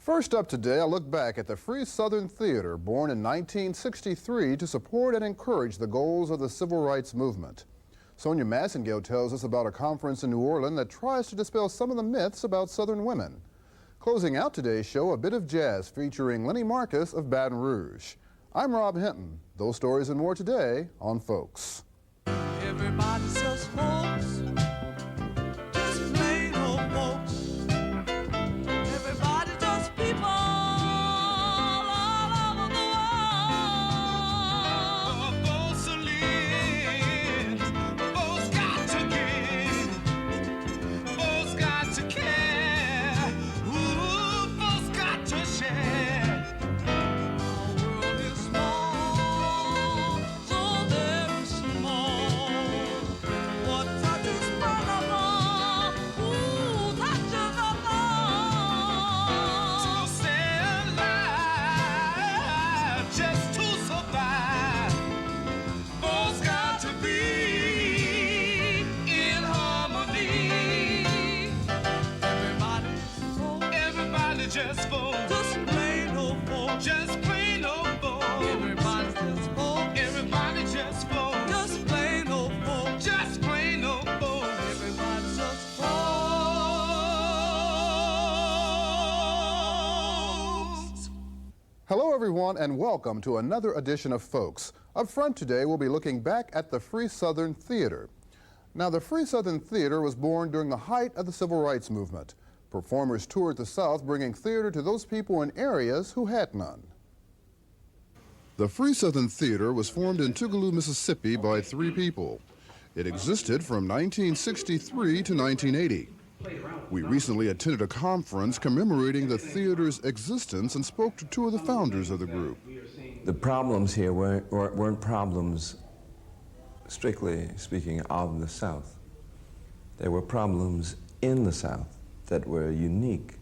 First up today, I look back at the Free Southern Theater, born in 1963 to support and encourage the goals of the civil rights movement. Sonya Masingale tells us about a conference in New Orleans that tries to dispel some of the myths about Southern women. Closing out today's show, a bit of jazz featuring Lenny Marcus of Baton Rouge. I'm Rob Hinton. Those stories and more today on Folks. Everybody says folks, just plain old folks. Everybody just people all over the world. Folks to live, folks got to give, folks got to care, ooh, folks got to share. Our world is small, so very small. What touches one of all, ooh, touches us all. To stay alive, just to survive, folks got to be in harmony. Everybody just folks, just plain old folks, just plain old folks. Everybody just folks, everybody just folks, just plain old folks, just plain old folks. Everybody just folks. Hello everyone and welcome to another edition of Folks. Up front today we'll be looking back at the Free Southern Theater. Now the Free Southern Theater was born during the height of the civil rights movement. Performers toured the South bringing theater to those people in areas who had none. The Free Southern Theater was formed in Tougaloo, Mississippi by 3 people. It existed from 1963 to 1980. We recently attended a conference commemorating the theater's existence and spoke to 2 of the founders of the group. The problems here weren't problems, strictly speaking, of the South. There were problems in the South that were unique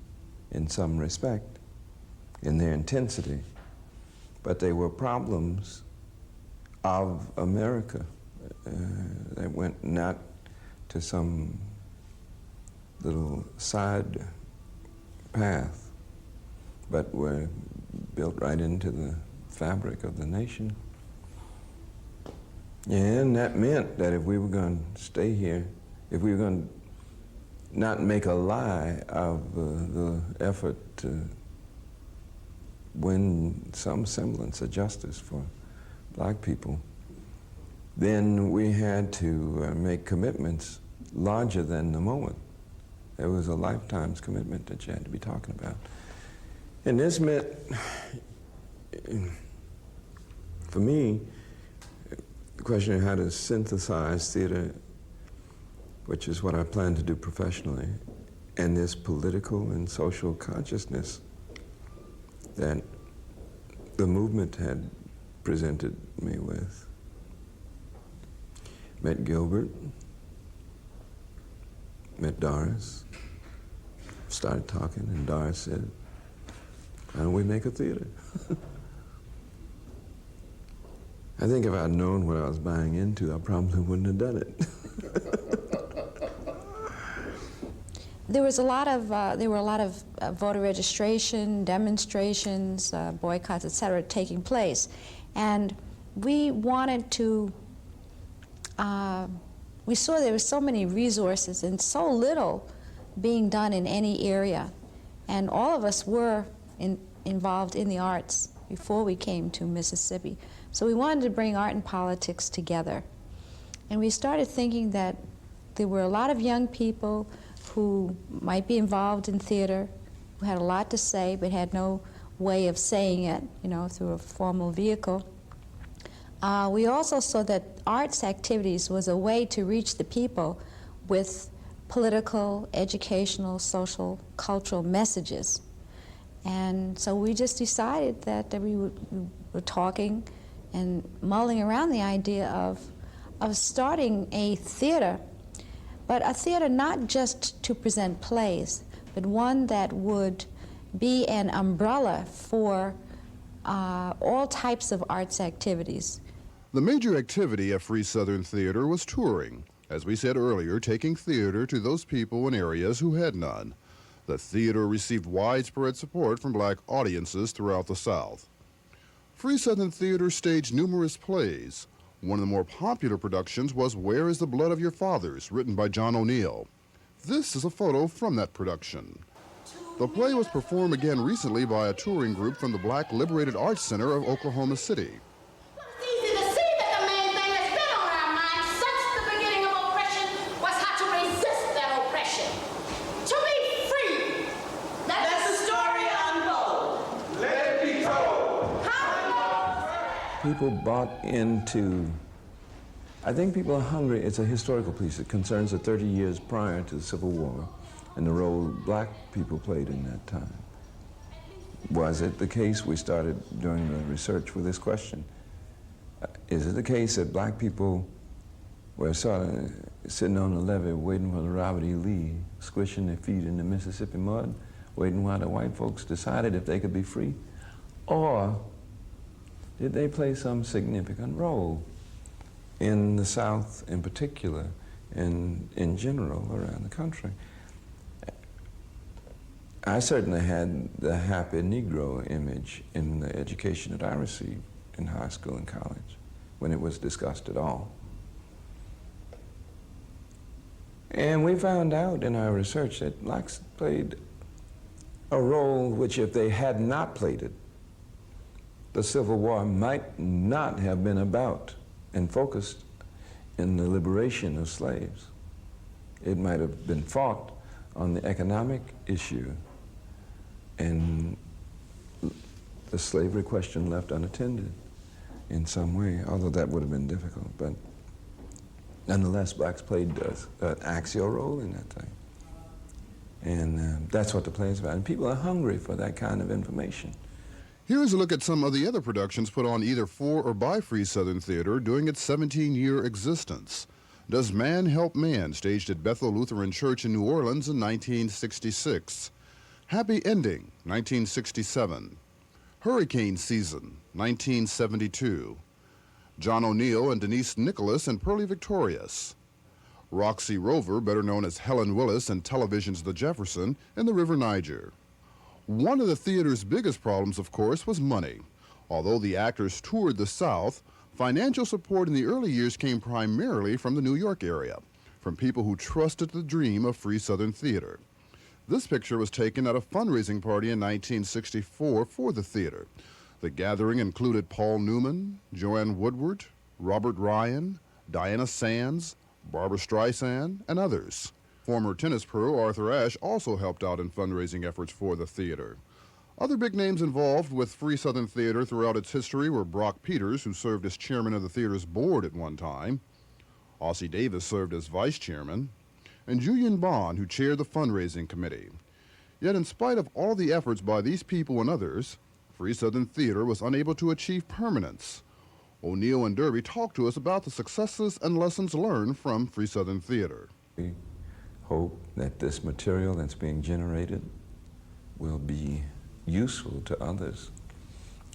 in some respect, in their intensity, but they were problems of America. They went not to some little side path, but were built right into the fabric of the nation. And that meant that if we were going to stay here, if we were going to not make a lie of the effort to win some semblance of justice for black people, then we had to make commitments larger than the moment. There was a lifetime's commitment that you had to be talking about. And this meant, for me, the question of how to synthesize theater, which is what I plan to do professionally, and this political and social consciousness that the movement had presented me with. Met Gilbert, met Doris, started talking, and Doris said, "Why don't we make a theater?" I think if I'd known what I was buying into, I probably wouldn't have done it. There were a lot of voter registration, demonstrations, boycotts, etc., taking place, and we wanted to. We saw there were so many resources and so little being done in any area, and all of us were involved in the arts before we came to Mississippi. So we wanted to bring art and politics together, and we started thinking that there were a lot of young people who might be involved in theater, who had a lot to say but had no way of saying it, through a formal vehicle. We also saw that arts activities was a way to reach the people with political, educational, social, cultural messages. And so we just decided that we were talking and mulling around the idea of starting a theater, but a theater not just to present plays, but one that would be an umbrella for all types of arts activities. The major activity at Free Southern Theater was touring. As we said earlier, taking theater to those people in areas who had none. The theater received widespread support from black audiences throughout the South. Free Southern Theater staged numerous plays. One of the more popular productions was Where is the Blood of Your Fathers, written by John O'Neill. This is a photo from that production. The play was performed again recently by a touring group from the Black Liberated Arts Center of Oklahoma City. It's easy to see that the main thing that's been on our minds since the beginning of oppression was how to resist that oppression. To be free. Let the story unfold. Let it be told. People bought into, I think people are hungry. It's a historical piece. It concerns the 30 years prior to the Civil War and the role black people played in that time. Was it the case, we started doing the research with this question, is it the case that black people were sort of sitting on the levee waiting for the Robert E. Lee, squishing their feet in the Mississippi mud, waiting while the white folks decided if they could be free? Or did they play some significant role in the South in particular, and in general around the country? I certainly had the happy Negro image in the education that I received in high school and college, when it was discussed at all. And we found out in our research that blacks played a role which, if they had not played it, the Civil War might not have been about and focused in the liberation of slaves. It might have been fought on the economic issue and the slavery question left unattended in some way, although that would have been difficult. But nonetheless, blacks played an axial role in that thing. And that's what the play is about. And people are hungry for that kind of information. Here's a look at some of the other productions put on either for or by Free Southern Theater during its 17-year existence. Does Man Help Man, staged at Bethel Lutheran Church in New Orleans in 1966. Happy Ending, 1967. Hurricane Season, 1972. John O'Neill and Denise Nicholas and Pearlie Victorious. Roxy Rover, better known as Helen Willis in television's The Jefferson, in the River Niger. One of the theater's biggest problems, of course, was money. Although the actors toured the South, financial support in the early years came primarily from the New York area, from people who trusted the dream of Free Southern Theater. This picture was taken at a fundraising party in 1964 for the theater. The gathering included Paul Newman, Joanne Woodward, Robert Ryan, Diana Sands, Barbara Streisand, and others. Former tennis pro Arthur Ashe also helped out in fundraising efforts for the theater. Other big names involved with Free Southern Theater throughout its history were Brock Peters, who served as chairman of the theater's board at one time. Ossie Davis served as vice chairman, and Julian Bond, who chaired the fundraising committee. Yet in spite of all the efforts by these people and others, Free Southern Theater was unable to achieve permanence. O'Neill and Derby talked to us about the successes and lessons learned from Free Southern Theater. We hope that this material that's being generated will be useful to others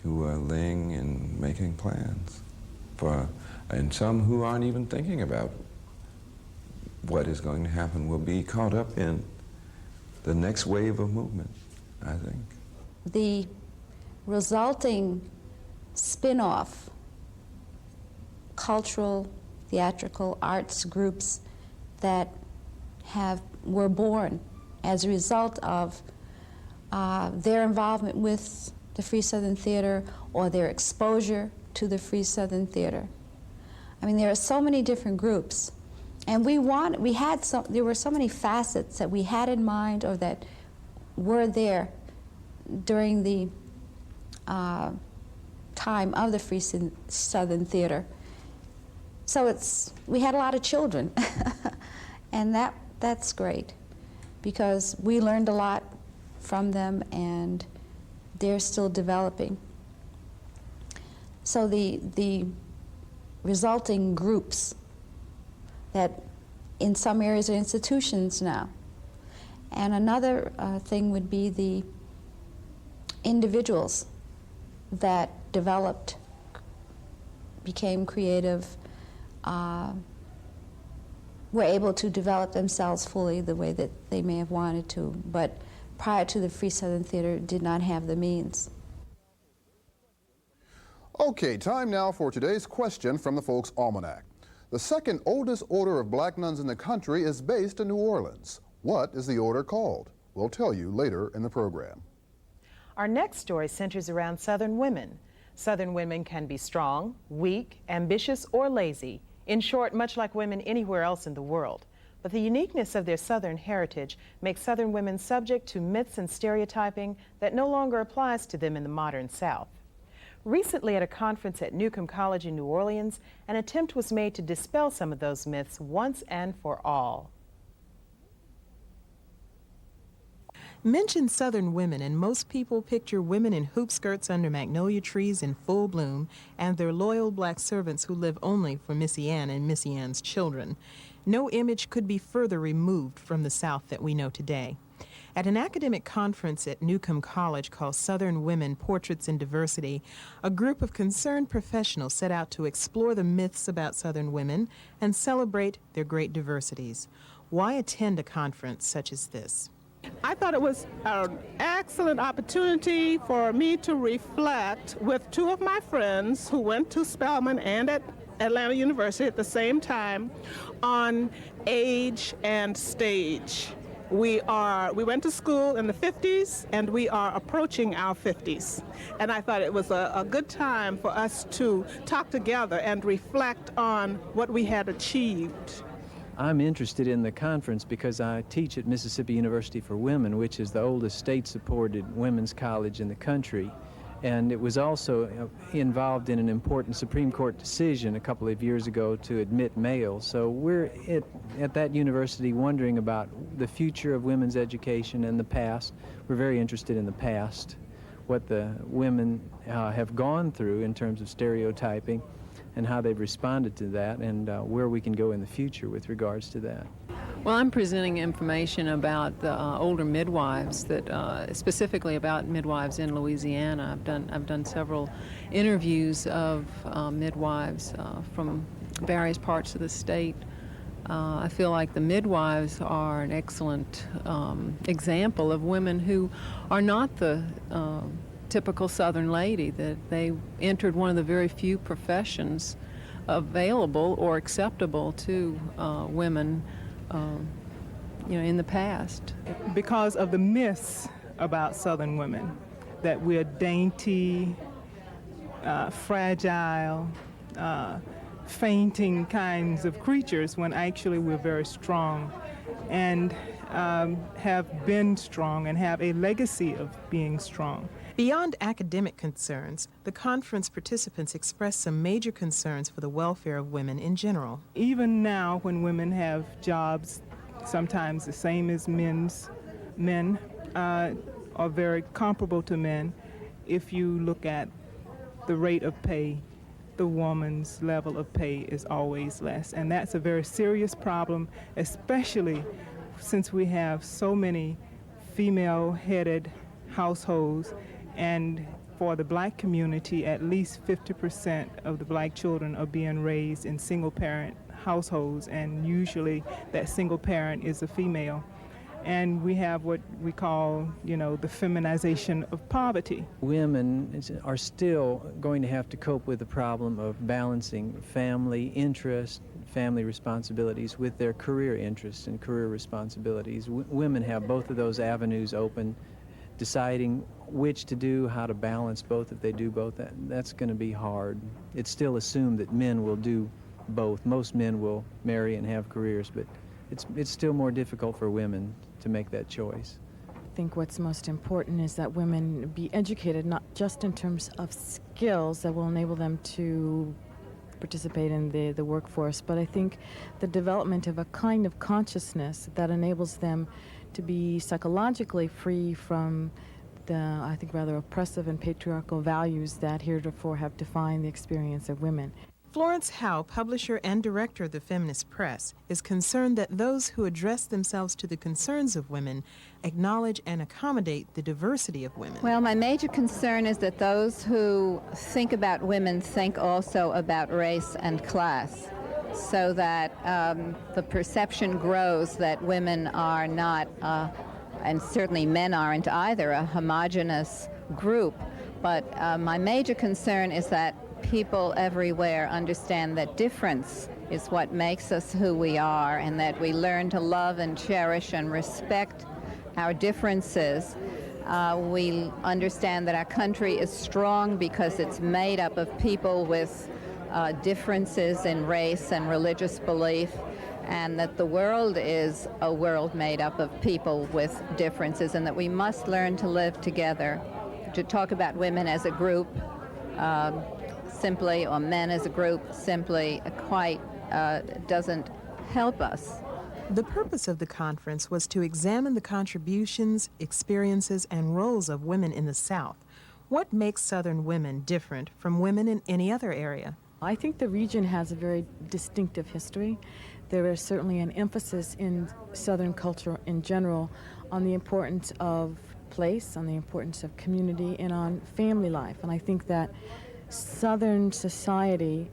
who are laying and making plans and some who aren't even thinking about what is going to happen will be caught up in the next wave of movement, I think. The resulting spin-off cultural, theatrical, arts groups that were born as a result of their involvement with the Free Southern Theater or their exposure to the Free Southern Theater. I mean, there are so many different groups. And there were so many facets that we had in mind or that were there during the time of the Free Southern Theater. So we had a lot of children, and that's great, because we learned a lot from them, and they're still developing. So the resulting groups that in some areas are institutions now. And another thing would be the individuals that developed, became creative, were able to develop themselves fully the way that they may have wanted to, but prior to the Free Southern Theater did not have the means. Okay, time now for today's question from the Folks Almanac. The second oldest order of black nuns in the country is based in New Orleans. What is the order called? We'll tell you later in the program. Our next story centers around Southern women. Southern women can be strong, weak, ambitious, or lazy. In short, much like women anywhere else in the world. But the uniqueness of their Southern heritage makes Southern women subject to myths and stereotyping that no longer applies to them in the modern South. Recently, at a conference at Newcomb College in New Orleans, an attempt was made to dispel some of those myths once and for all. Mention Southern women, and most people picture women in hoop skirts under magnolia trees in full bloom and their loyal black servants who live only for Missy Ann and Missy Ann's children. No image could be further removed from the South that we know today. At an academic conference at Newcomb College called Southern Women, Portraits and Diversity, a group of concerned professionals set out to explore the myths about Southern women and celebrate their great diversities. Why attend a conference such as this? I thought it was an excellent opportunity for me to reflect with two of my friends who went to Spelman and at Atlanta University at the same time on age and stage. We went to school in the 50s, and we are approaching our 50s. And I thought it was a good time for us to talk together and reflect on what we had achieved. I'm interested in the conference because I teach at Mississippi University for Women, which is the oldest state-supported women's college in the country. And it was also involved in an important Supreme Court decision a couple of years ago to admit males. So we're at that university wondering about the future of women's education and the past. We're very interested in the past, what the women have gone through in terms of stereotyping and how they've responded to that, and where we can go in the future with regards to that. Well, I'm presenting information about the older midwives, that specifically about midwives in Louisiana. I've done several interviews of midwives from various parts of the state. I feel like the midwives are an excellent example of women who are not the typical Southern lady, that they entered one of the very few professions available or acceptable to women in the past. Because of the myths about Southern women, that we're dainty, fragile, fainting kinds of creatures, when actually we're very strong and have been strong and have a legacy of being strong. Beyond academic concerns, the conference participants expressed some major concerns for the welfare of women in general. Even now, when women have jobs sometimes the same as men are very comparable to men, if you look at the rate of pay, the woman's level of pay is always less. And that's a very serious problem, especially since we have so many female-headed households. And for the black community, at least 50% of the black children are being raised in single-parent households, and usually that single parent is a female. And we have what we call, the feminization of poverty. Women are still going to have to cope with the problem of balancing family interest, family responsibilities with their career interests and career responsibilities. Women have both of those avenues open. Deciding which to do, how to balance both, if they do both, that's going to be hard. It's still assumed that men will do both. Most men will marry and have careers, but it's still more difficult for women to make that choice. I think what's most important is that women be educated, not just in terms of skills that will enable them to participate in the workforce, but I think the development of a kind of consciousness that enables them to be psychologically free from the, I think, rather oppressive and patriarchal values that heretofore have defined the experience of women. Florence Howe, publisher and director of the Feminist Press, is concerned that those who address themselves to the concerns of women acknowledge and accommodate the diversity of women. Well, my major concern is that those who think about women think also about race and class, so that the perception grows that women are not and certainly men aren't either, a homogeneous group. But my major concern is that people everywhere understand that difference is what makes us who we are, and that we learn to love and cherish and respect our differences. We understand that our country is strong because it's made up of people with differences in race and religious belief, and that the world is a world made up of people with differences, and that we must learn to live together. To talk about women as a group simply, or men as a group simply, quite doesn't help us. The purpose of the conference was to examine the contributions, experiences, and roles of women in the South. What makes Southern women different from women in any other area? I think the region has a very distinctive history. There is certainly an emphasis in Southern culture in general on the importance of place, on the importance of community, and on family life. And I think that Southern society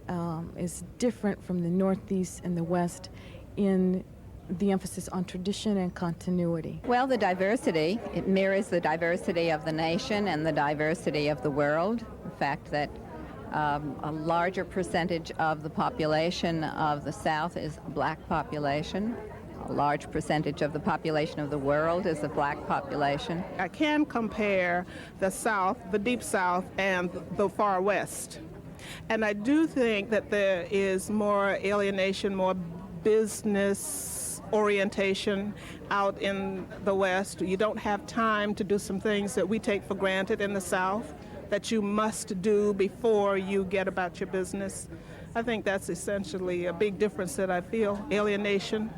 is different from the Northeast and the West in the emphasis on tradition and continuity. Well, the diversity, it mirrors the diversity of the nation and the diversity of the world. The fact that a larger percentage of the population of the South is a black population. A large percentage of the population of the world is a black population. I can compare the South, the Deep South, and the Far West. And I do think that there is more alienation, more business orientation out in the West. You don't have time to do some things that we take for granted in the South that you must do before you get about your business. I think that's essentially a big difference that I feel, alienation.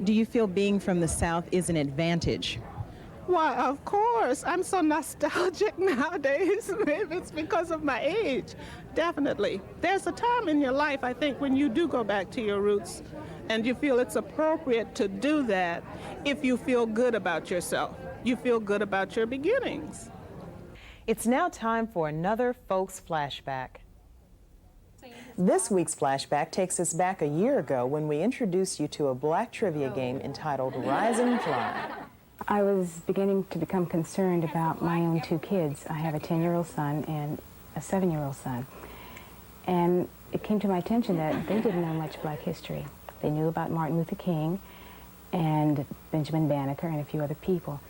Do you feel being from the South is an advantage? Why, of course. I'm so nostalgic nowadays. Maybe it's because of my age. Definitely. There's a time in your life, I think, when you do go back to your roots, and you feel it's appropriate to do that if you feel good about yourself. You feel good about your beginnings. It's now time for another Folks Flashback. This week's flashback takes us back a year ago when we introduced you to a black trivia game entitled Rise and Fly. I was beginning to become concerned about my own two kids. I have a 10-year-old son and a 7-year-old son. And it came to my attention that they didn't know much black history. They knew about Martin Luther King and Benjamin Banneker and a few other people.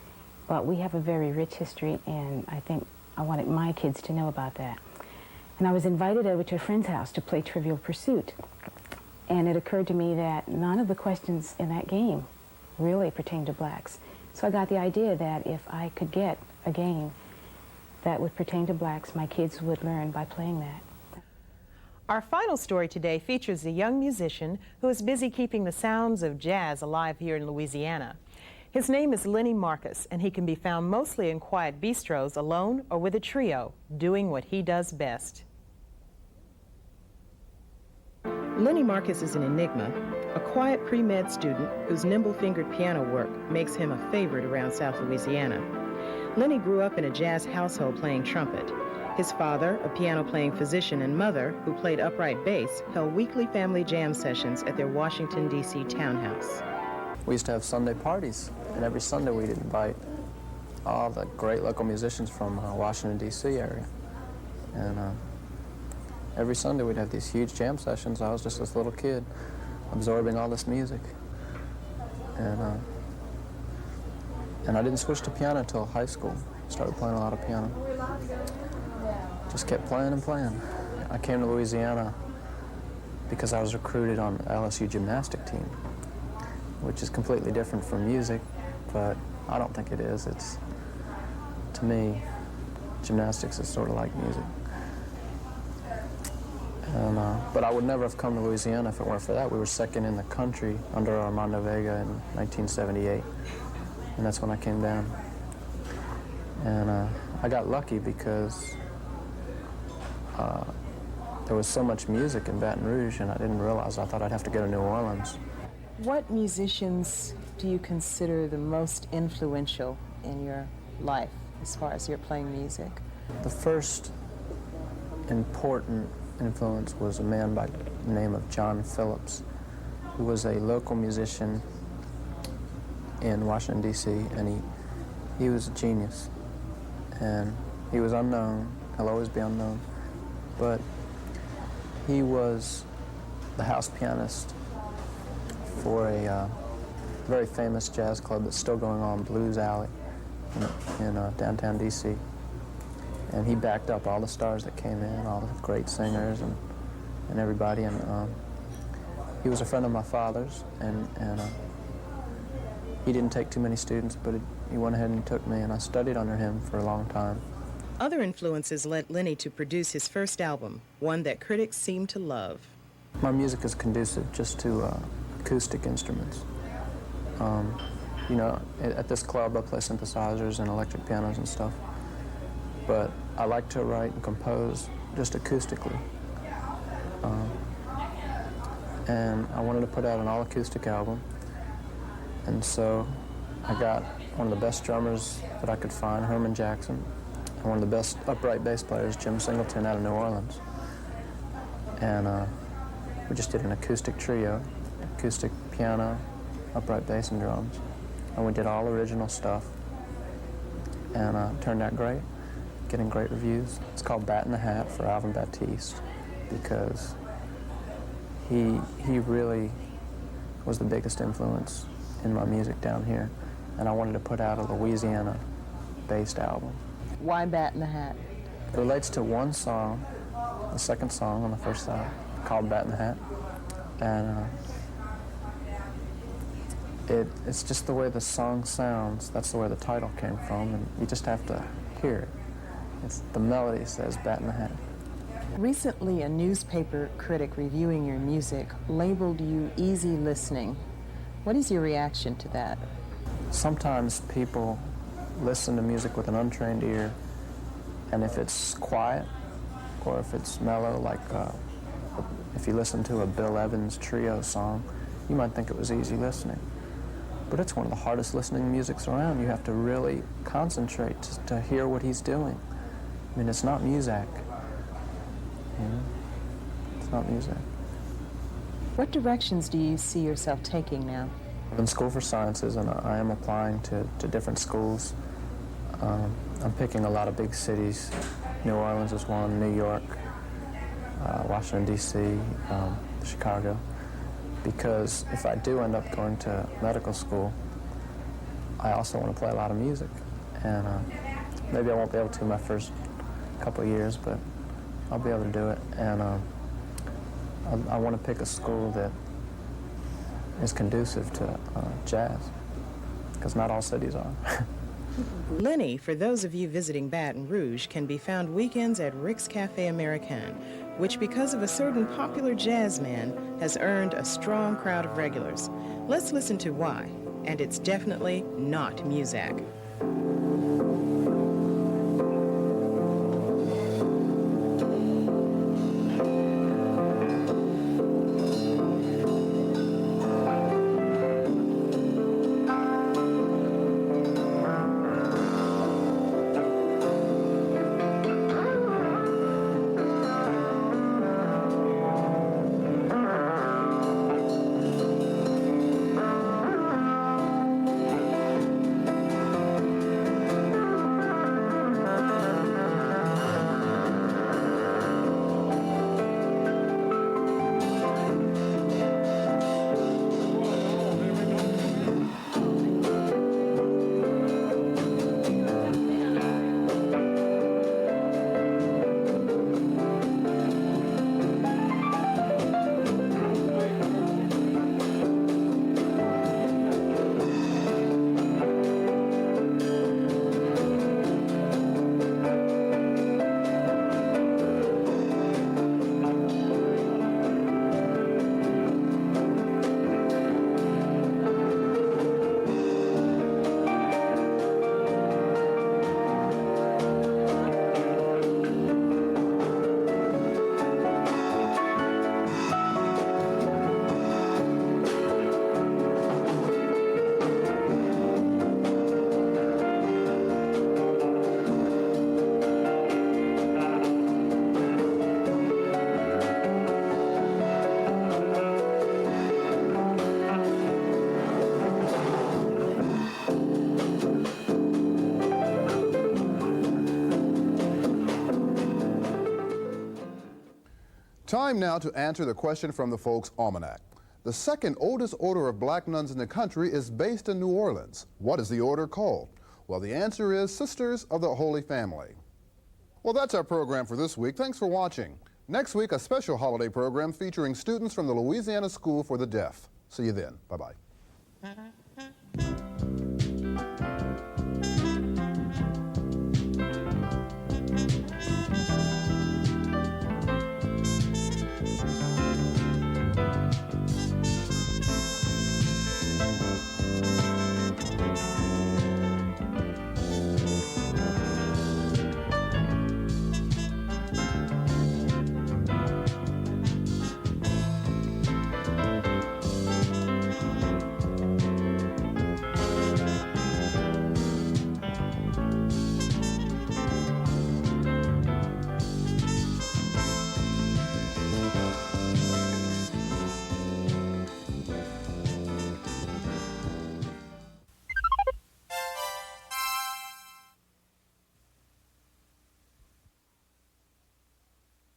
But we have a very rich history, and I think I wanted my kids to know about that. And I was invited over to a friend's house to play Trivial Pursuit. And it occurred to me that none of the questions in that game really pertain to blacks. So I got the idea that if I could get a game that would pertain to blacks, my kids would learn by playing that. Our final story today features a young musician who is busy keeping the sounds of jazz alive here in Louisiana. His name is Lenny Marcus, and he can be found mostly in quiet bistros alone or with a trio, doing what he does best. Lenny Marcus is an enigma, a quiet pre-med student whose nimble-fingered piano work makes him a favorite around South Louisiana. Lenny grew up in a jazz household playing trumpet. His father, a piano-playing physician, and mother, who played upright bass, held weekly family jam sessions at their Washington, D.C. townhouse. We used to have Sunday parties, and every Sunday we'd invite all the great local musicians from Washington, D.C. area. And every Sunday we'd have these huge jam sessions. I was just this little kid absorbing all this music. And I didn't switch to piano until high school. Started playing a lot of piano. Just kept playing and playing. I came to Louisiana because I was recruited on the LSU gymnastic team, which is completely different from music, but I don't think it is. It's, to me, gymnastics is sort of like music. And, but I would never have come to Louisiana if it weren't for that. We were second in the country under Armando Vega in 1978, and that's when I came down. And I got lucky because there was so much music in Baton Rouge, and I didn't realize. I thought I'd have to go to New Orleans. What musicians do you consider the most influential in your life as far as your playing music? The first important influence was a man by the name of John Phillips, who was a local musician in Washington, D.C., and he was a genius, and he was unknown. He'll always be unknown, but he was the house pianist for a very famous jazz club that's still going on, Blues Alley, in downtown D.C. And he backed up all the stars that came in, all the great singers and everybody. And he was a friend of my father's, and he didn't take too many students, but he went ahead and he took me, and I studied under him for a long time. Other influences led Lenny to produce his first album, one that critics seem to love. My music is conducive just to acoustic instruments. You know, at this club I play synthesizers and electric pianos and stuff, but I like to write and compose just acoustically. And I wanted to put out an all-acoustic album, and so I got one of the best drummers that I could find, Herman Jackson, and one of the best upright bass players, Jim Singleton, out of New Orleans. And we just did an acoustic trio, acoustic piano, upright bass, and drums. And we did all original stuff, and it turned out great, getting great reviews. It's called Bat in the Hat for Alvin Baptiste, because he really was the biggest influence in my music down here, and I wanted to put out a Louisiana-based album. Why Bat in the Hat? It relates to one song, the second song on the first side, called Bat in the Hat, and it's just the way the song sounds. That's the way the title came from, and you just have to hear it. The melody says Bat in the Hat. Recently, a newspaper critic reviewing your music labeled you easy listening. What is your reaction to that? Sometimes people listen to music with an untrained ear, and if it's quiet or if it's mellow, like if you listen to a Bill Evans trio song, you might think it was easy listening. But it's one of the hardest listening musics around. You have to really concentrate to hear what he's doing. I mean, it's not Muzak. You know? It's not Muzak. What directions do you see yourself taking now? I'm in school for sciences, and I am applying to different schools. I'm picking a lot of big cities. New Orleans is one, New York, Washington, D.C., Chicago. Because if I do end up going to medical school, I also want to play a lot of music. And maybe I won't be able to my first couple of years, but I'll be able to do it. And I want to pick a school that is conducive to jazz, because not all cities are. Lenny, for those of you visiting Baton Rouge, can be found weekends at Rick's Cafe Americain, which, because of a certain popular jazz man, has earned a strong crowd of regulars. Let's listen to why, and it's definitely not Muzak. Time now to answer the question from the Folks Almanac. The second oldest order of black nuns in the country is based in New Orleans. What is the order called? Well, the answer is Sisters of the Holy Family. Well, that's our program for this week. Thanks for watching. Next week, a special holiday program featuring students from the Louisiana School for the Deaf. See you then. Bye-bye.